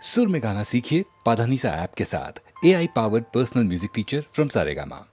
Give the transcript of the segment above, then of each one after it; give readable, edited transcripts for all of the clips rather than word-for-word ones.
सुर में गाना सीखिए पाधानीसा ऐप के साथ। AI powered personal music teacher from Saregama.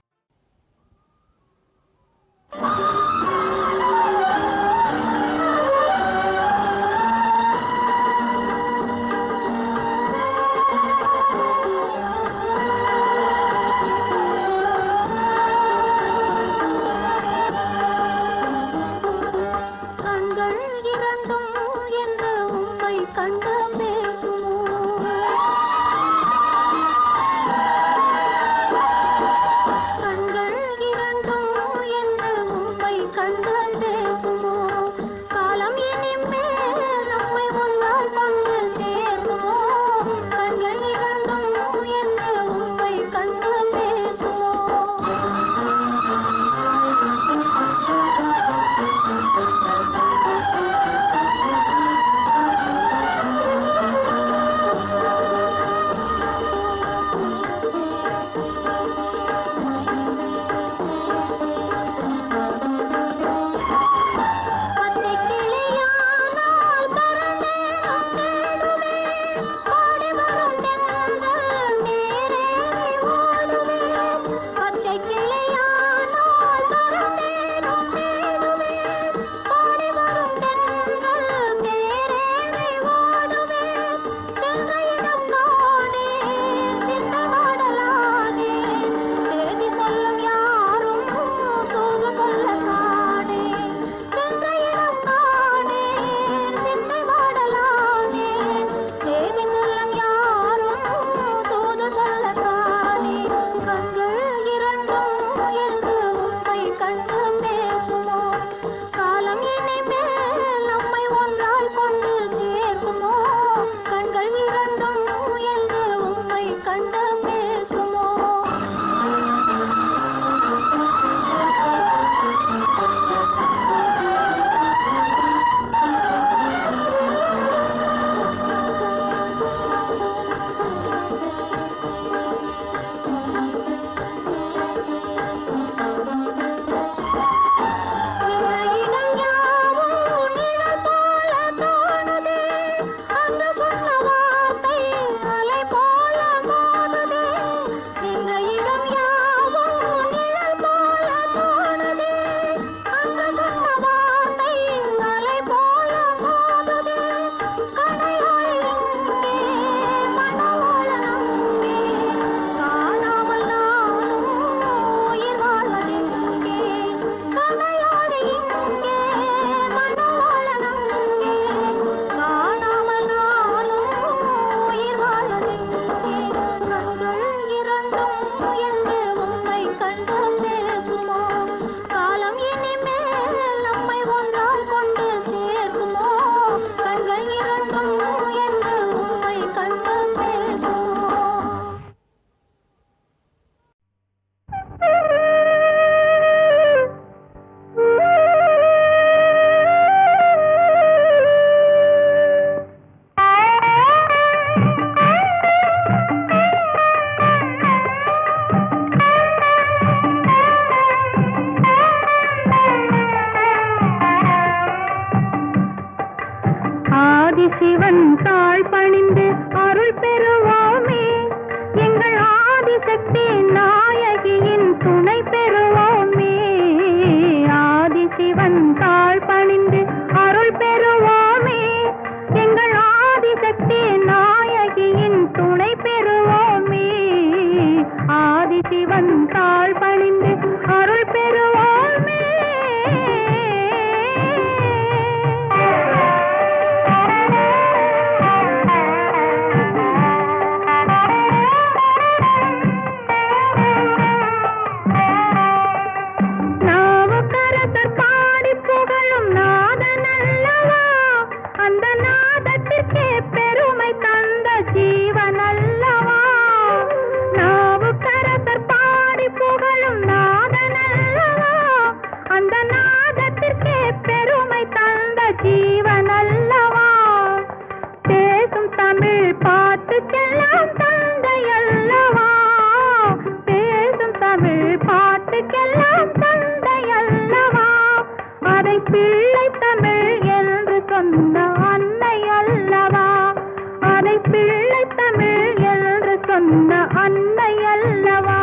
பிள்ளை தமிழ் என்று சொன்ன அன்னை அல்லவா,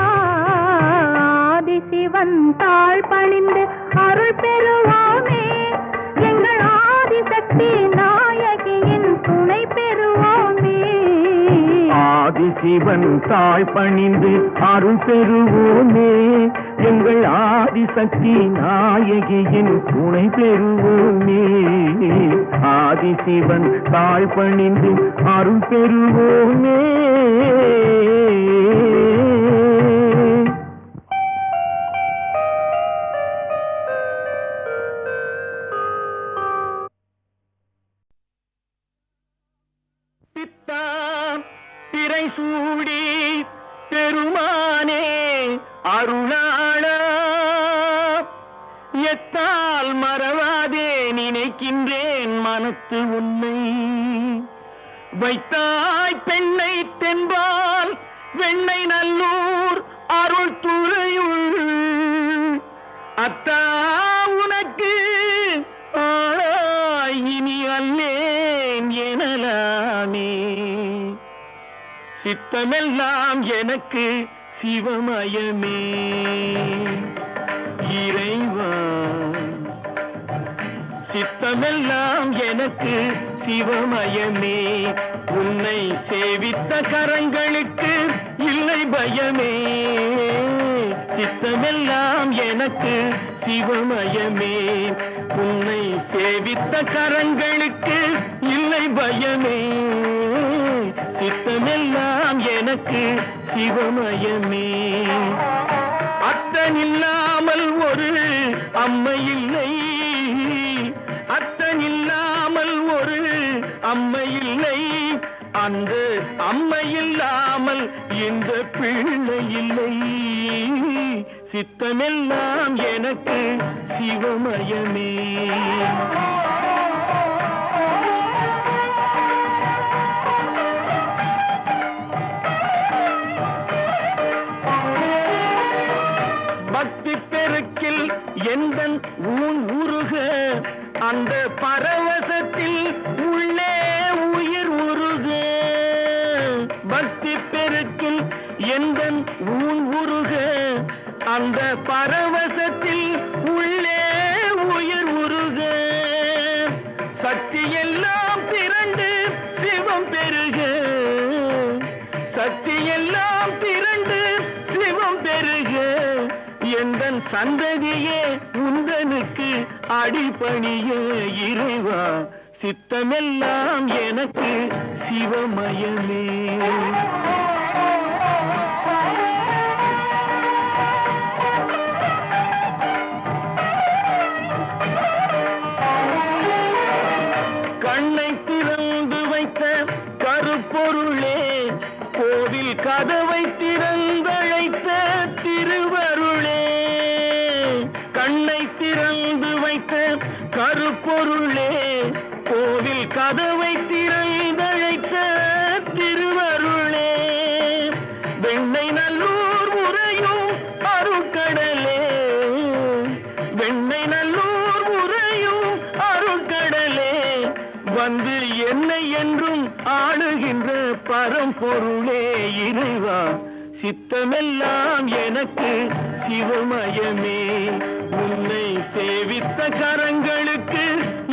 ஆதிசிவன் தாழ் பணிந்து அருள் பெறுவோமே, எங்கள் ஆதிசக்தி நாயகியின் துணை பெறுவோமே. ஆதிசிவன் தாழ் பணிந்து அருள் பெறுவோமே, எங்கள் ஆதிசக்தி நாயகியின் துணை பெறுவோமே. ஆதிசிவன் தாழ் பணிந்து அருள் பெறுவோமே. திரை சூடி பெருமானே அருளாளா, எத்தால் மறவாதே நினைக்கின்றேன் மனத்து உன்னை. வைத்தாய் பெண்ணை தென்பால் வெண்ணை நல்லூர் அருள் துறையுள், அத்தா உனக்கு ஆளாய் இனி அல்லேன் எனலாமே. சித்தமெல்லாம் எனக்கு சிவமயமே இறைவா, சித்தமெல்லாம் எனக்கு சிவமயமே. உன்னை சேவித்த கரங்களுக்கு இல்லை பயமே. சித்தமெல்லாம் எனக்கு சிவமயமே. உன்னை சேவித்த கரங்களுக்கு இல்லை பயமே. சித்தமெல்லாம் எனக்கு சிவமயமே. அத்தனில்லாமல் ஒரு அம்மை இல்லை, அத்தனில்லாமல் ஒரு அம்மை இல்லை. அந்த அம்மை இல்லாமல் இந்த பிள்ளை இல்லை. சித்தமெல்லாம் எனக்கு சிவமயமே. பக்தி பெருக்கில் எந்தன் ஊன் உருக, அந்த பரவசத்தில் உள்ளே உயிர் உருக. பக்தி பெருக்கில் எந்தன் ஊன் உருக, அந்த பரவசத்தில் உள்ளே உயிர் உருக. சக்தி எல்லாம் திரண்டு சிவம் பெருக, சக்தி எல்லாம் திரண்டு சிவம் பெருக. எந்தன் சந்ததியே உந்தனுக்கு அடிபணிய இறைவா. சித்தமெல்லாம் எனக்கு சிவமயமே. கண்ணை திறந்து வைத்த கருப்பொருளே, கோவில் கதவை திறந்தழைத்த திருவருளே. கண்ணை திறந்து வைத்த கருப்பொருளே, கோவில் கதவை திறந்தழைத்த திருவருளே. வெண்ணை நல்லூர் உறையும் அருட்கடலே, வெண்ணை நல்லூர் உறையும் அருட்கடலே. வந்து என்னை என்றும் ஆளுகின்ற பரம்பொருளே இறைவா. சித்தமெல்லாம் எனக்கு சிவமயமே. உன்னை சேவித்த கரங்களுக்கு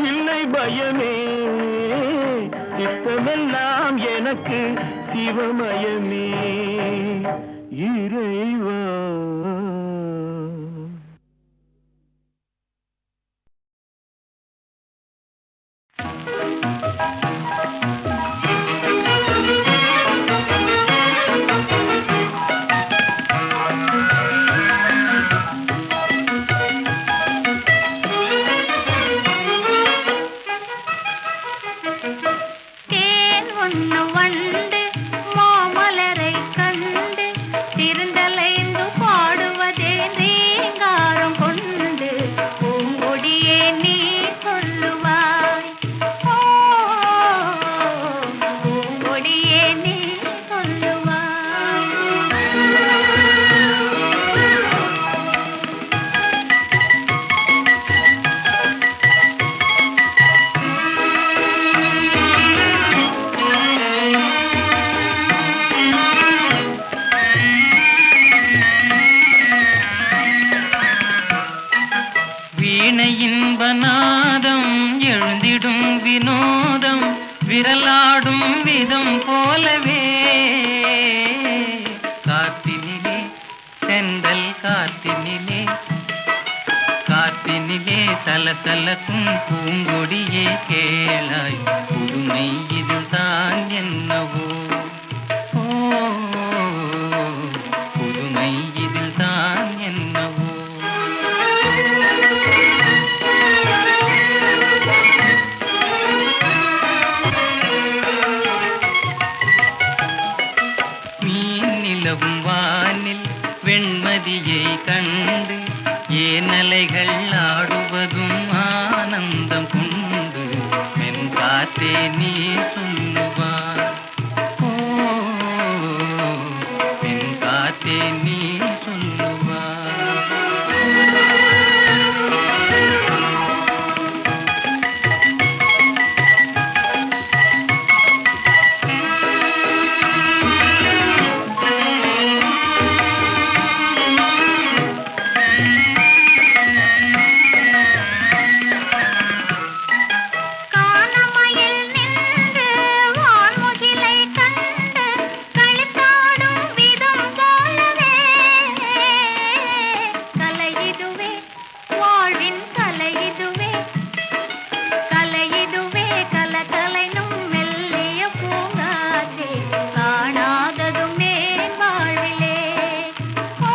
இல்லை பயமே. சித்தமெல்லாம் எனக்கு சிவமயமே இறைவா. பாடுவதே சலசலக்கும் பூங்கொடியே கேளாய், புதுமை இதுதான் என்னவோ, ஓ புதுமை இதுதான் என்னவோ. மீன் நிலவும் வானில் வெண்மதியை கண்டு ஏனலைகள் ஆடுவதும் ஆனந்தம் கொண்டு மென் காத்தே நீ சொல்லுவார், ஓ மென் காத்தே நீ சொல்லுவார். கானமயில் நின்று வான்முகிலை கண்டு களித்தாடும் விதம் போலவே கலையிதுவே வாழ்வின் கலையிதுவே கலையிதுவே கலகலைனும் மெல்லிய பூங்காற்றே காணாததுமே வாழ்விலே, ஓ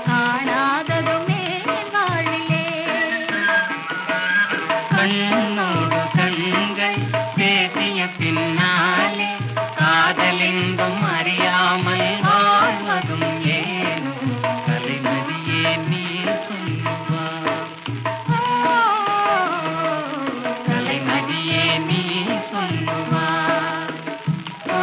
காணாததுமே வாழ்விலே. கண்ணோடு கண்கள் பேசிய பின்னாலே காதலின்பம் அறியாமல் வாழ்வதும் ஏனோ, கலைமதியே நீ சொல்லுவார், கலைமதியே நீ சொல்லுவார், ஓ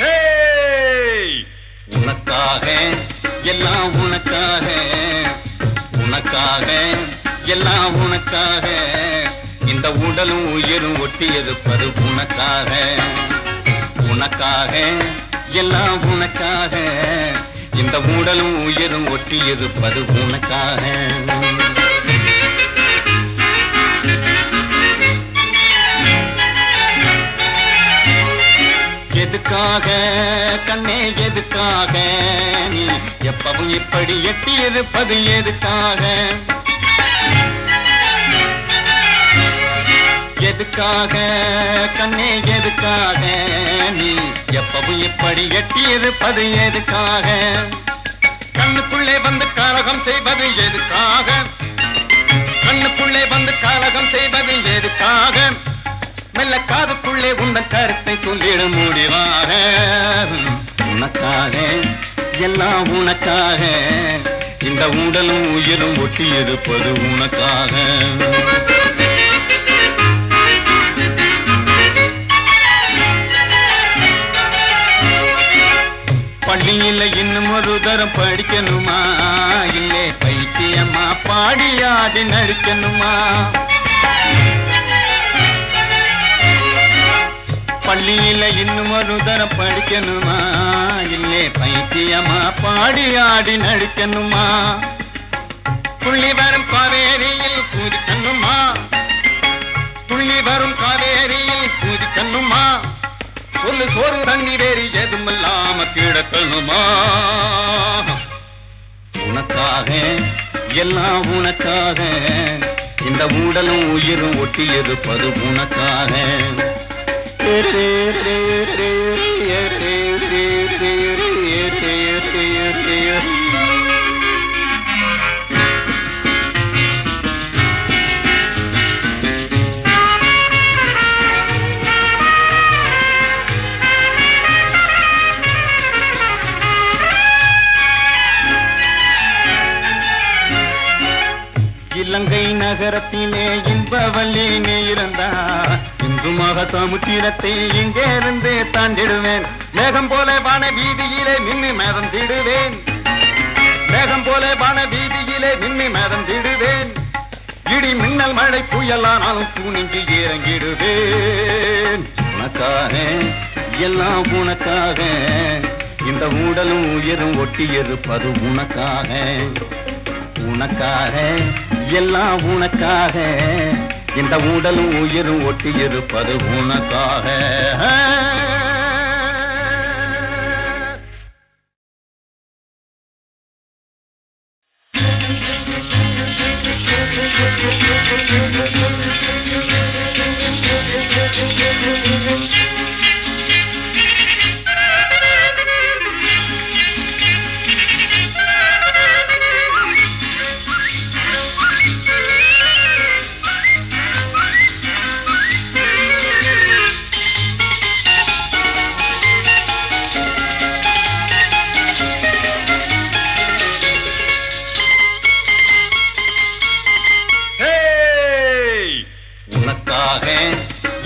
ஹேய்! உனக்காக எல்லாம் உனக்காக, உனக்காக எல்லாம் உனக்காக, இந்த உடலும் உயிரும் ஒட்டியிருப்பது உனக்காக, உனக்காக எல்லாம் உனக்காக, இந்த உடலும் உயிரும் ஒட்டியிருப்பது உனக்காக. எதுக்காக கண்ணே எதுக்காக நீ எப்பவும் இப்படி எட்டி இருப்பது எதுக்காக, எதுக்காக கண்ணே எதுக்காக நீ எப்பவும் இப்படி எட்டி இருப்பது எதுக்காக, கண்ணுக்குள்ளே வந்து காலகம் செய்வது எதுக்காக, கண்ணுக்குள்ளே வந்து காலகம் செய்வது எதுக்காக, மெல்ல காதுக்குள்ளே உந்தன் கருத்தை சொல்லிட முடிவாக. உனக்காக எல்லாம் உனக்காக, இந்த உடலும் உயிரும் ஒட்டி இருப்பது உனக்காக. பள்ளியில் இன்னும் ஒரு தரம் படிக்கணுமா, இல்லே பைத்தியம்மா பாடி ஆடி நடிக்கணுமா, பள்ளியில இன்னும் ஒரு தரம் படிக்கணுமா, இல்லே பைத்தியமா பாடி ஆடி நடிக்கணுமா, துள்ளி வரும் காவேரியில் கூதிக்கணுமா, துள்ளி வரும் காவேரியில் கூதிக்கணுமா, சொல்லு சோறு தண்ணி வேறி எதுமில்லாம கிடக்கணுமா. உனக்காக எல்லாம் உனக்காக, இந்த உடலும் உயிரும் ஒட்டி இருப்பது உனக்காக. நகரத்திலே இன்பவல்லி நீ இருந்தா இந்து மக சமுத்திரத்தை இங்கே இருந்து தாண்டிடுவேன். மேகம் போல வான வீதியிலே நின்று மேதம் திடுவேன். மேகம் போல வான வீதியிலே நின்று மேதம் திடுவேன். இடி மின்னல் மழை புயலானாலும் துணிஞ்சு இறங்கிடுவேன். உனக்காக எல்லாம் உனக்காக இந்த உடலும் உயிரும் ஒட்டி இருப்பது உனக்காக. உனக்காக எல்லாம் உனக்காக இந்த உடலும் உயிரும் ஒட்டி இருப்பது உனக்காக.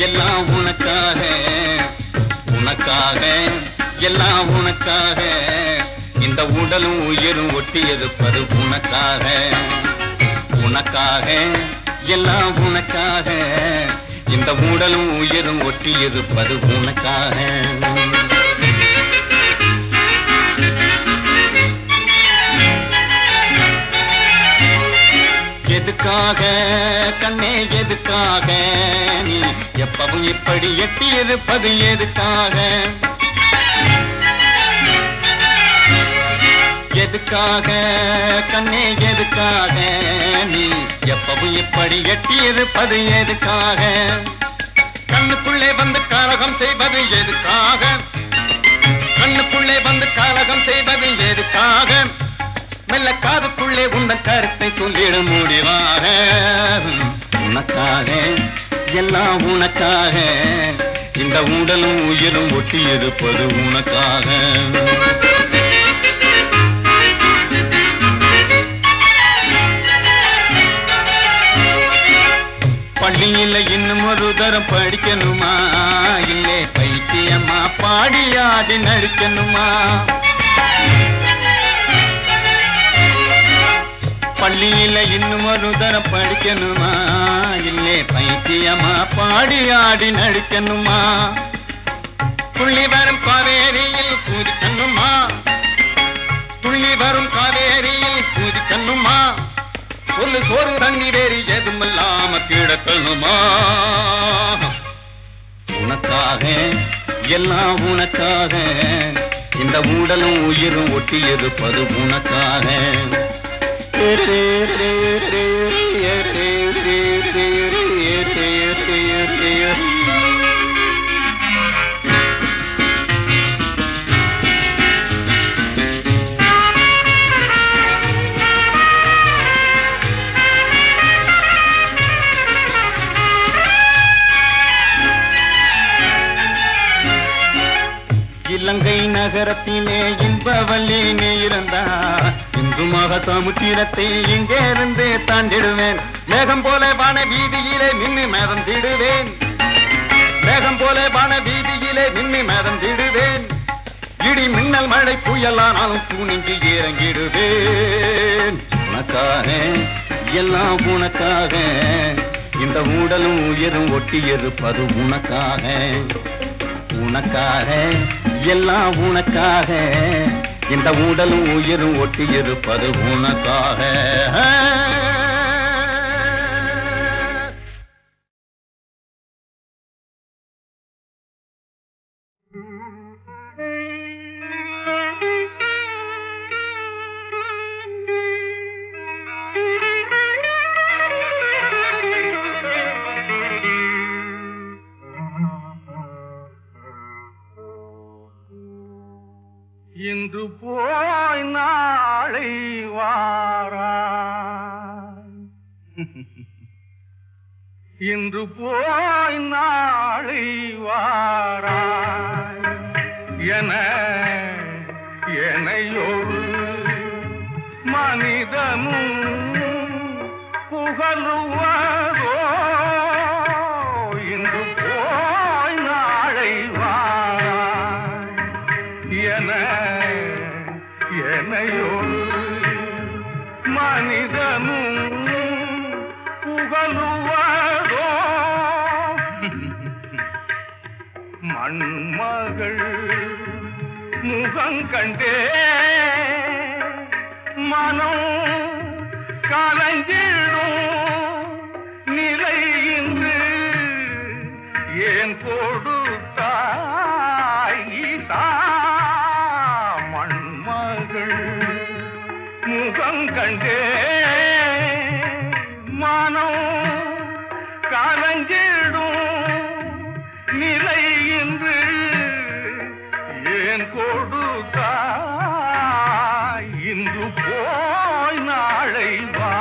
எல்லாம் உனக்காக. உனக்காக எல்லாம் உனக்காக இந்த உடலும் உயிரும் ஒட்டி இருப்பது உனக்காக. உனக்காக எல்லாம் உனக்காக இந்த உடலும் உயிரும் ஒட்டி இருப்பது உனக்காக. எதுக்காக கண்ணே எதுக்காக நீ எப்பவும் இப்படி எட்டி இருப்பது எதுக்காக? எதுக்காக கண்ணே எதுக்காக நீ எப்பவும் இப்படி எட்டி இருப்பது எதுக்காக? கண்ணுக்குள்ளே வந்து காலகம் செய்வது எதுக்காக? கண்ணுக்குள்ளே வந்து காலகம் செய்வது எதுக்காக? மெல்ல காதுக்குள்ளே உந்தன் கருத்தை சொல்லிட முடிவாக. உனக்காக எல்லாம் உனக்காக இந்த உடலும் உயிரும் ஒட்டி இருப்பது உனக்காக. பள்ளியில் இன்னும் ஒரு தரம் படிக்கணுமா? இல்லை பைத்தியம்மா பாடி ஆடி நடிக்கணுமா? பள்ளியில இன்னும் ஒரு தரம் படிக்கணுமா? இல்லை பைத்தியமா பாடி ஆடி நடிக்கணுமா? துள்ளி வரும் காவேரியில் கூதிக்கணுமா? துள்ளி வரும் காவேரியில் கூதிக்கணுமா? சொல்லு சோறு தண்ணி வேறி எதுமில்லாம கிடக்கணுமா? உனக்காக எல்லாம் உனக்காக இந்த உடலும் உயிரும் ஒட்டி இருப்பது உனக்காக. இலங்கை நகரத்திலே இன்பவல்லி நீ இருந்தா இந்து மக சமுத்திரத்தை இங்கே இருந்து தாண்டிடுவேன். மேகம் போல வான வீதியிலே நின்று மேதம் திடுவேன். மேகம் போல வான வீதியிலே நின்று மேதம் திடுவேன். இடி மின்னல் மழை புயலானாலும் துணிஞ்சு இறங்கிடுவேன். உனக்காக எல்லாம் உனக்காக இந்த உடலும் உயிரும் ஒட்டி இருப்பது உனக்காக. உனக்காக எல்லாம் உனக்காக இந்த உடலும் உயிரும் ஒட்டி இருப்பது உனக்காக. இன்று போய் நாளை வாராய். இன்று போய் நாளை வாராய் என எனையொரு மனிதனும் புகழுவான். மண்மகள் முகம் கண்டே மனம் கலங்கிடும் நிலை இன்று ஏன் கொடுத்தாய் ஈசா மண்மகள் முகம் கண்டே மனம் கலங்கிடும் நிலை இன்று ஏன் கொடுத்தாய் இன்று போய் நாளை வா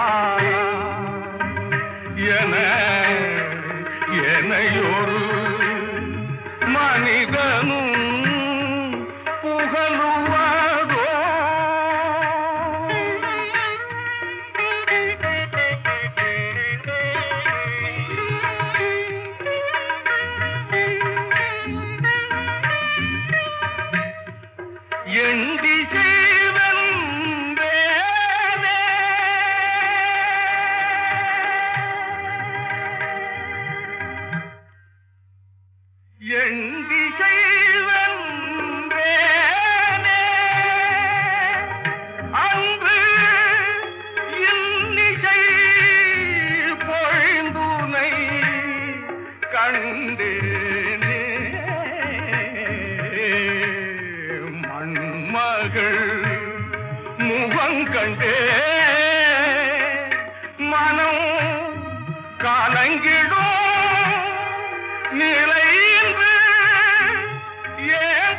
எனையொரு மனிதனும் புகழுவதோ எண்டி செய்வன் வேலே எண்டி செய்வன் வேலே அன்று இன்னிசை பொழிந்துனை கண்டேனே மண்மகள் முகம் கண்டே மனம் கலங்கிடும் நிலை இன்று ஏன்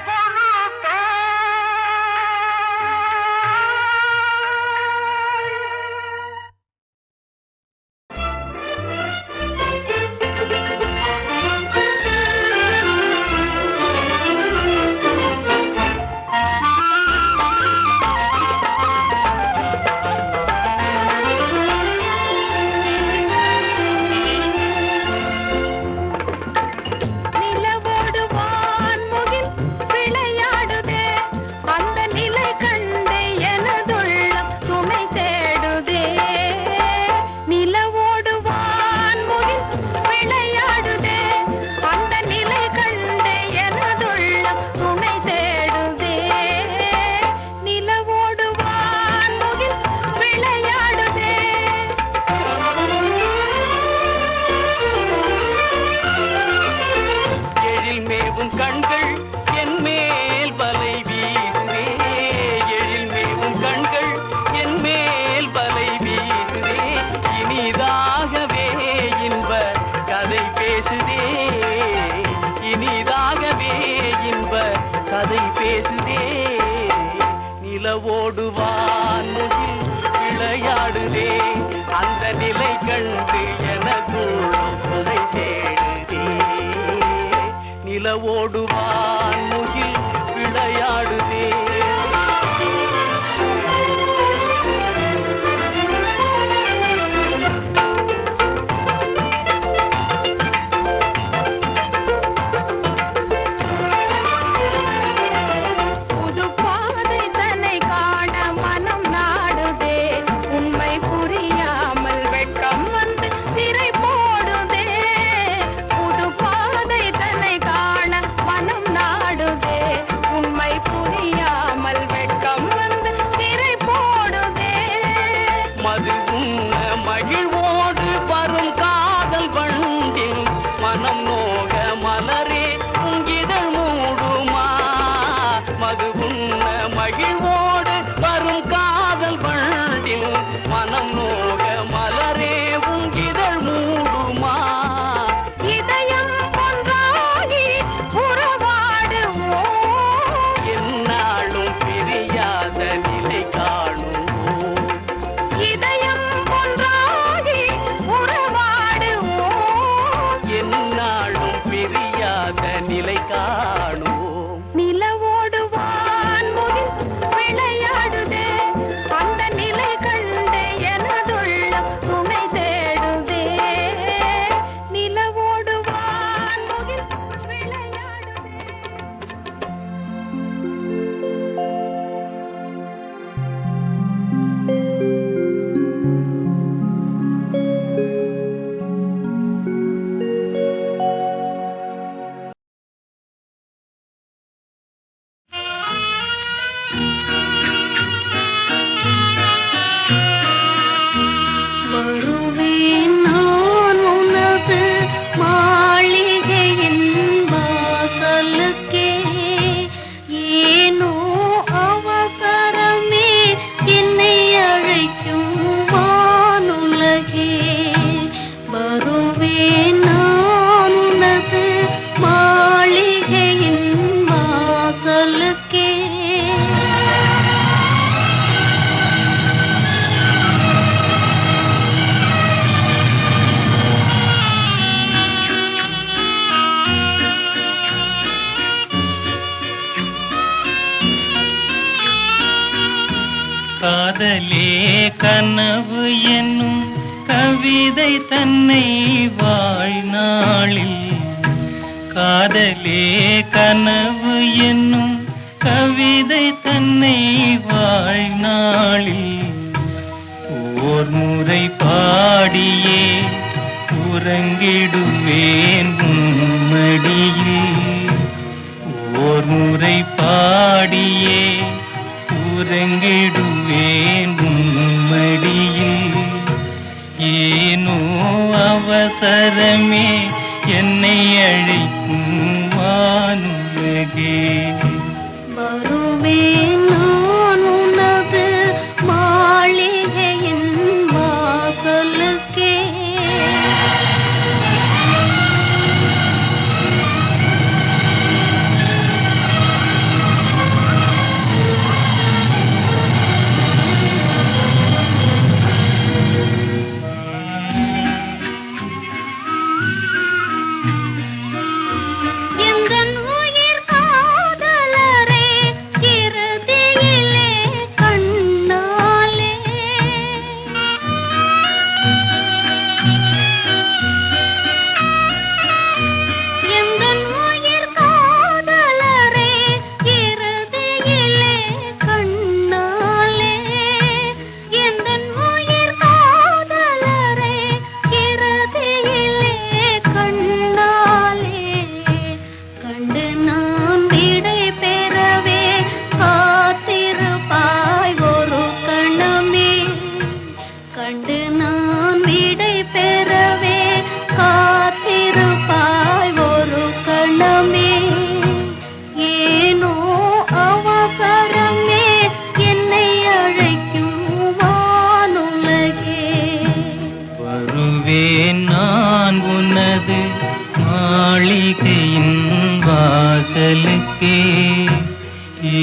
நிலவோடு வான்முகில் விளையாடுதே அந்த நிலை கண்டு எனதுள்ளம் துணை தேடுதே நிலவோடு வான்முகில் விளையாடுதே அந்த நிலை கண்டு எனதுள்ளம் துணை தேடுதே நிலவோடு வான்முகில் விளையாடுதே எழில் மேவும் கண்கள் என் மேல் வலை வீசுதே எழில் மேவும் கண்கள் என் மேல் வலை வீசுதே இனிதாகவே இன்ப கதை பேசுதே இனிதாகவே இன்ப கதை பேசுதே நிலவோடு வான்முகில் விளையாடுதே அந்த நிலை கண்டு எனக்குள்ளும் துணை தேடுதே நிலவோடு வான்முகில் விளையாடுதே காதலே கனவு என்னும் கவிதை தன்னை வாழ்நாளில் காதலே கனவு என்னும் கவிதை தன்னை வாழ்நாளில் ஓர் முறை பாடியே உறங்கிடுவேன் உம்மடியில் ஓர் முறை பாடியே உறங்கிடுவேன் உம்மடியில் ஏனோ அவசரமே என்னை அழைக்கும் வானுலகே வருவேன் நான் உனது மாளிகையின் வாசலுக்கே எந்தன் உயிர் காதலரே இறுதியிலே கண்ணாலே எந்தன் உயிர் காதலரே இறுதியிலே கண்ணாலே எந்தன் உயிர் காதலரே இறுதியிலே கண்ணாலே கண்டு நான் விடை பெறவே காத்திருப்பாய் ஒரு கணமே கண்டு நான் விடை பெறவே காத்திருப்பாய் ஒரு கணமே ஏனோ அவசரமே என்னை அழைக்கும் வானுலகே வருவேன் நான் உனது மாளிகையின் வாசலுக்கே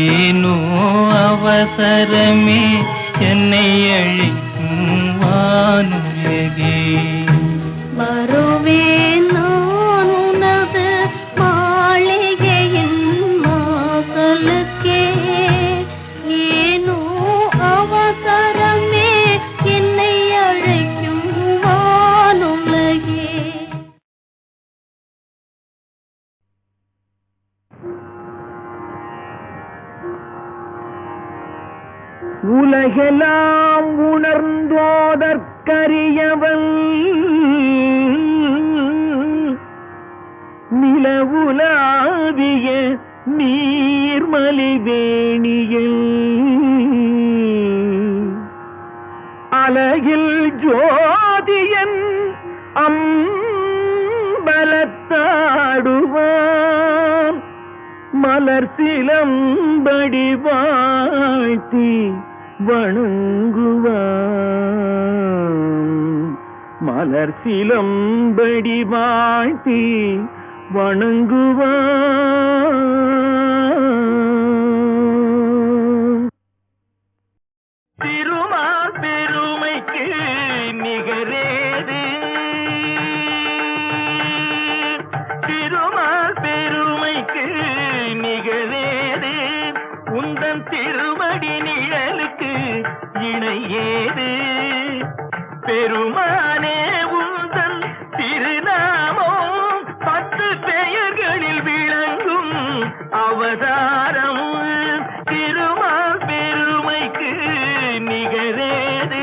ஏனோ அவசரமே என்னை அழைக்கும் வானுலகே வருவேன் நான் உனது மாளிகையின் வாசலுக்கே ஏனோ அவசரமே என்னை அழைக்கும் வானுலகே உலகெல்லாம் உணர்ந்தோதற்கரியவன் நிலவுலாவிய நீர்மலிவேணியில் அலகில் ஜோதியன் அம்பலத்தாடுவான் மலர் சிலம்படி வாழ்த்தி வணங்குவான் மலர் சிலம்படி வாழ்த்தி வணங்குவான் திருமால் பெருமைக்கு நிகரேது திருமால் பெருமைக்கு நிகழேது உந்தன் திருமடி நிழலுக்கு இணையேது பெருமானே உந்தன் திருநாமம் 10 பெயர்களில் விளங்கும் அவதாரம் திருமால் பெருமைக்கு நிகரேது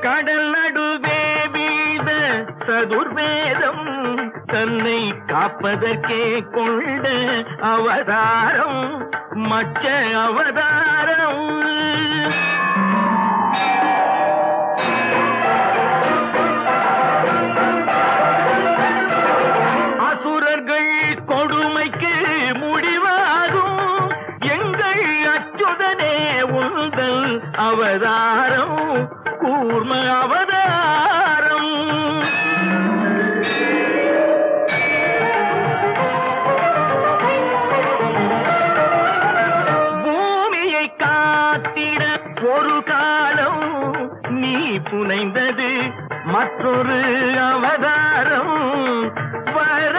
கடல் நடுவே வீழ்ந்த சதுர்வேதம் தன்னை காப்பதற்கே கொண்ட அவதாரம் மச்ச அவதாரம் அசுரர்கள் கொடுமைக்கு முடிவாகும் எங்கள் அச்சுதனே உந்தல் அவதாரம் கூர்ம அவதாரம் பூமியை காத்திட ஒரு காலம் நீ புனைந்தது மற்றொரு அவதாரம் வர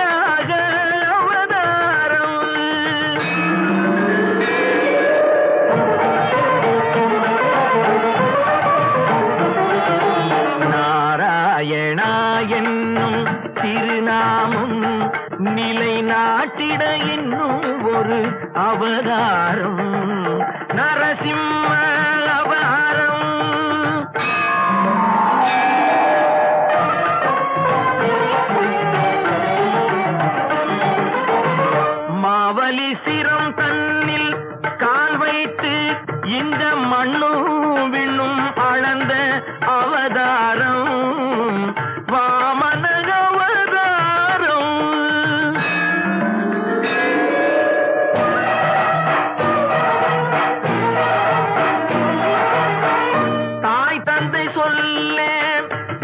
என்னும் திருநாமம் நிலைநாட்டிட என்னும் ஒரு அவதாரம் நரசிம்ம அவதாரம். மாவலி சிரம் தன்னில் கால் வைத்து இந்த மண்ணும் விண்ணும் அளந்த அவதாரம் வாமன அவதாரம். தாய் தந்தை சொல்ல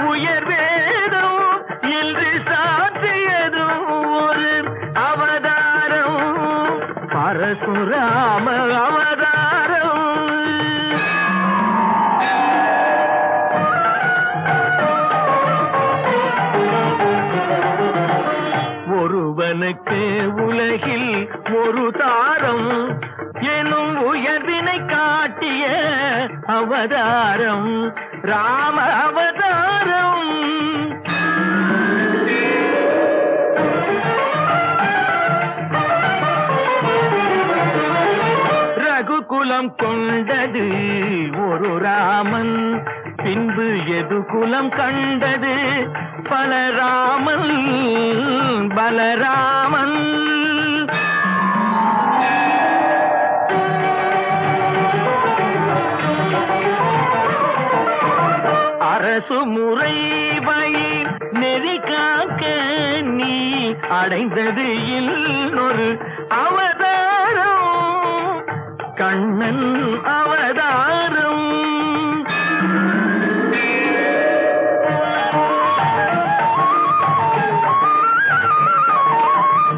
உயர் வேதம் என்று சாற்றியதும் ஒரு அவதாரம் பரசுராம அவதாரம். ஒருவனுக்கு உலகில் ஒரு தாரம் எனும் உயர்வினை காட்டிய அவதாரம் ராம அவதாரம். ரகுகுலம் கொண்டது ஒரு ராமன் பின்பு எது குலம் கண்டது பலராமன் பலராமன். அரசு முறை வழி நெறி காக்க நீ அடைந்தது இன்னொரு அவதாரம் கண்ணன் அவதாரம்.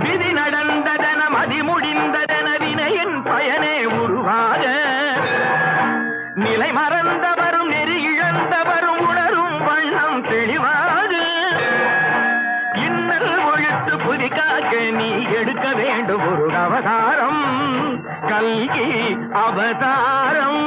விதி நடந்ததன மதி முடிந்ததன வினையின் பயனே உருவாக நிலை மறந்தவரும் நெறி இழந்தவரும் உணரும் வண்ணம் தெளிவாக இன்னல் ஒழித்து புதிக்காக்க நீ எடுக்க வேண்டும் ஒரு அவதாரம் கல்கி அவதாரம்.